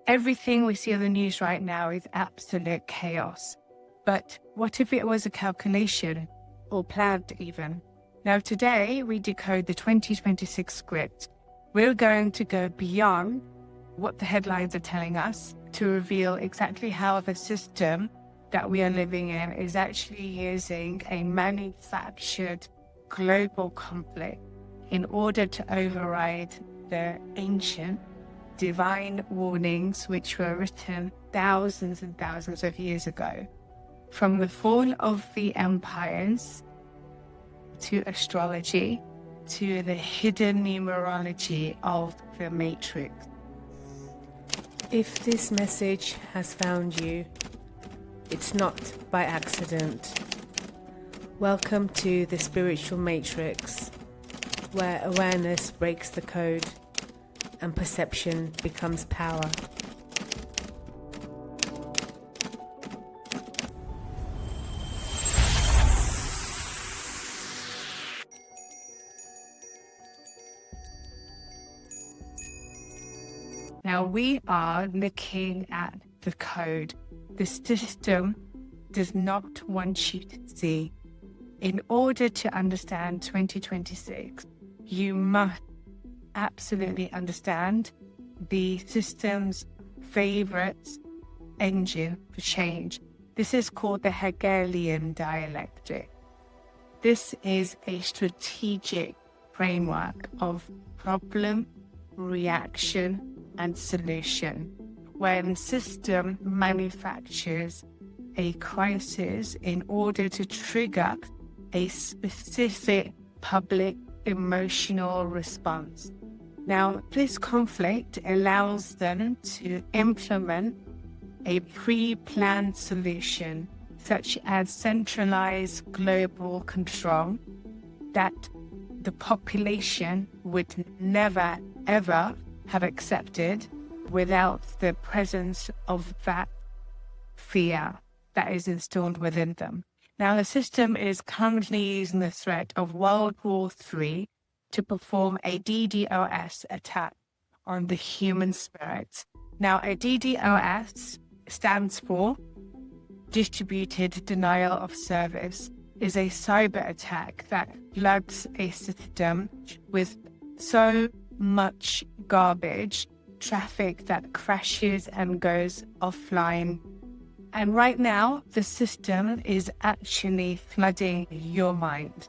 Everything we see on the news right now is absolute chaos. But what if it was a calculation or planned even? Now today we decode the 2026 script. We're going to go beyond what the headlines are telling us to reveal exactly how the system that we are living in is actually using a manufactured global conflict in order to override the ancient divine warnings which were written thousands and thousands of years ago. From the fall of the empires to astrology to the hidden numerology of the matrix. If this message has found you, it's not by accident. Welcome to the spiritual matrix, where awareness breaks the code and perception becomes power. Now we are looking at the code. The system does not want you to see. In order to understand 2026, you must absolutely understand the system's favorite engine for change. This is called the Hegelian Dialectic. This is a strategic framework of problem, reaction, and solution, where the system manufactures a crisis in order to trigger a specific public emotional response. Now, this conflict allows them to implement a pre-planned solution, such as centralized global control that the population would never, ever have accepted without the presence of that fear that is installed within them. Now, the system is currently using the threat of World War III to perform a DDOS attack on the human spirit. Now, a DDoS stands for Distributed Denial of Service, is a cyber attack that floods a system with so much garbage, traffic that crashes and goes offline. And right now, the system is actually flooding your mind,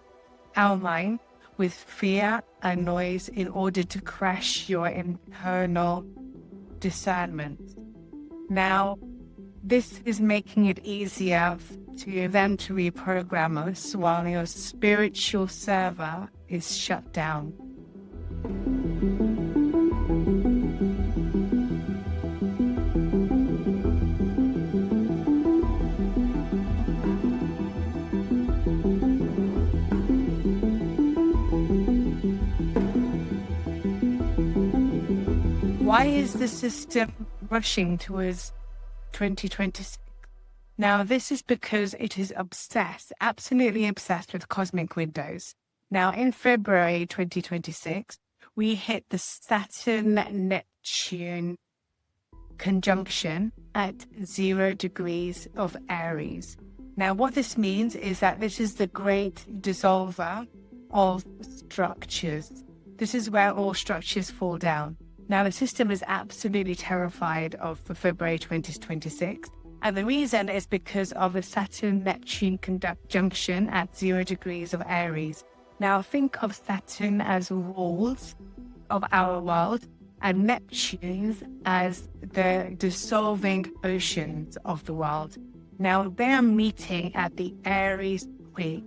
our mind, with fear and noise in order to crash your internal discernment. Now, this is making it easier to them to reprogram us while your spiritual server is shut down. Why is the system rushing towards 2026? Now, this is because it is obsessed, absolutely obsessed with cosmic windows. Now, in February 2026, we hit the Saturn-Neptune conjunction at 0 degrees of Aries. Now, what this means is that this is the great dissolver of structures. This is where all structures fall down. Now, the system is absolutely terrified of February 2026. And the reason is because of the Saturn-Neptune conjunction at 0 degrees of Aries. Now, think of Saturn as walls of our world and Neptune as the dissolving oceans of the world. Now, they are meeting at the Aries point,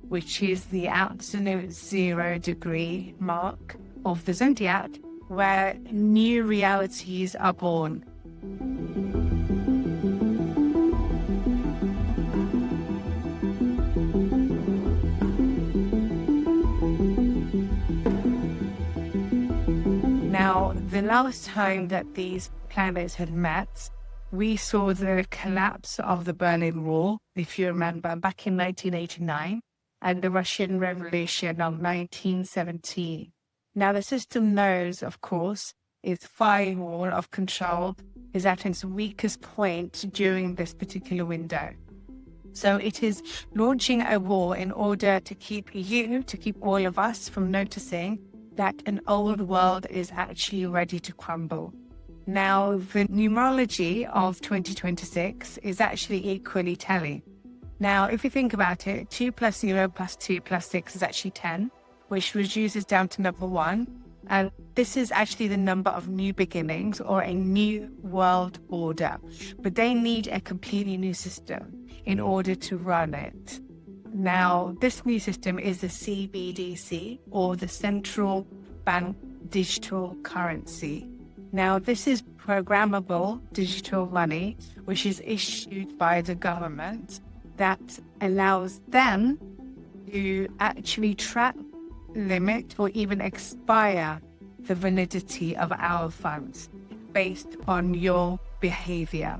which is the absolute 0 degree mark of the zodiac, where new realities are born. Now, the last time that these planets had met, we saw the collapse of the Berlin Wall, if you remember, back in 1989, and the Russian Revolution of 1917. Now, the system knows, of course, its firewall of control is at its weakest point during this particular window. So it is launching a war in order to keep all of us from noticing that an old world is actually ready to crumble. Now, the numerology of 2026 is actually equally telling. Now, if you think about it, 2 plus 0 plus 2 plus 6 is actually 10, which reduces down to number 1. And this is actually the number of new beginnings or a new world order. But they need a completely new system in order to run it. Now, this new system is the CBDC, or the Central Bank Digital Currency. Now, this is programmable digital money, which is issued by the government, that allows them to actually track, limit, or even expire the validity of our funds based on your behavior.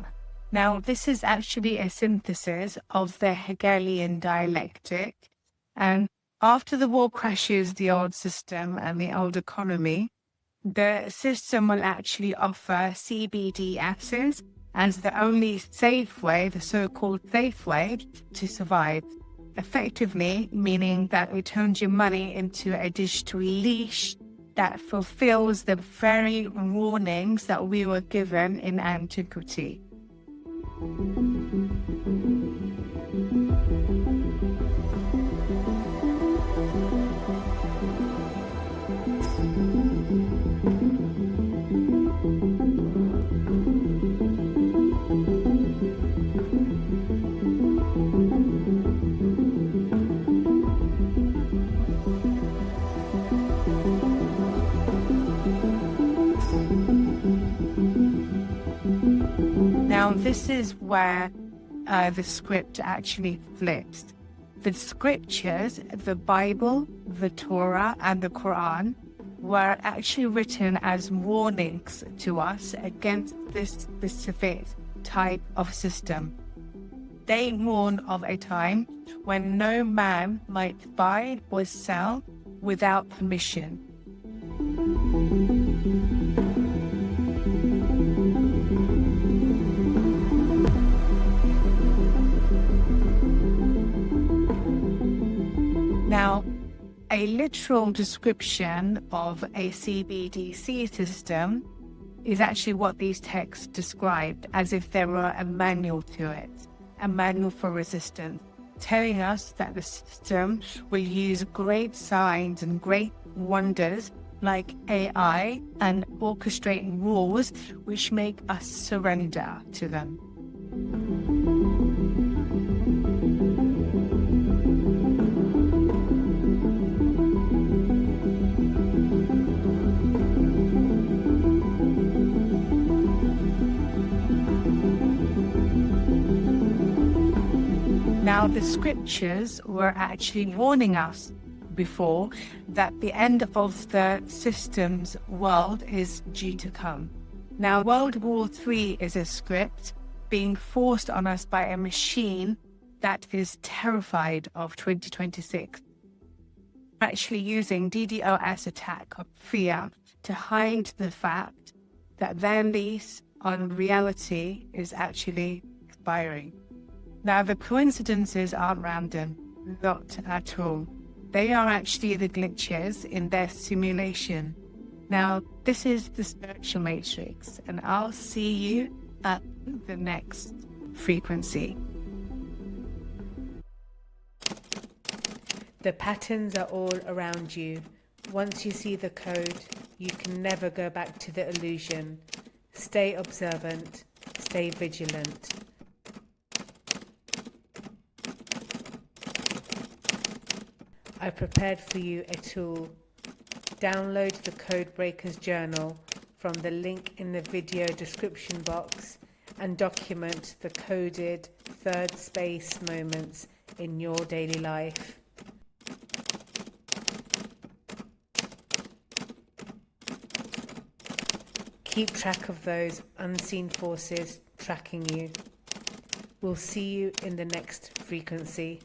Now, this is actually a synthesis of the Hegelian Dialectic. And after the war crashes the old system and the old economy, the system will actually offer CBDCs as the only safe way, the so-called safe way, to survive. Effectively, meaning that it turns your money into a digital leash that fulfills the very warnings that we were given in antiquity. Now, this is where the script actually flips. The scriptures, the Bible, the Torah, and the Quran were actually written as warnings to us against this specific type of system. They warn of a time when no man might buy or sell without permission. Now, a literal description of a CBDC system is actually what these texts described, as if there were a manual to it, a manual for resistance, telling us that the system will use great signs and great wonders like AI and orchestrate wars which make us surrender to them. Now, the scriptures were actually warning us before that the end of the system's world is due to come. Now, World War III is a script being forced on us by a machine that is terrified of 2026. Actually using DDOS attack of fear to hide the fact that their lease on reality is actually expiring. Now, the coincidences aren't random, not at all. They are actually the glitches in their simulation. Now, this is the spiritual matrix, and I'll see you at the next frequency. The patterns are all around you. Once you see the code, you can never go back to the illusion. Stay observant, stay vigilant. I prepared for you a tool. Download the Codebreaker's journal from the link in the video description box and document the coded third space moments in your daily life. Keep track of those unseen forces tracking you. We'll see you in the next frequency.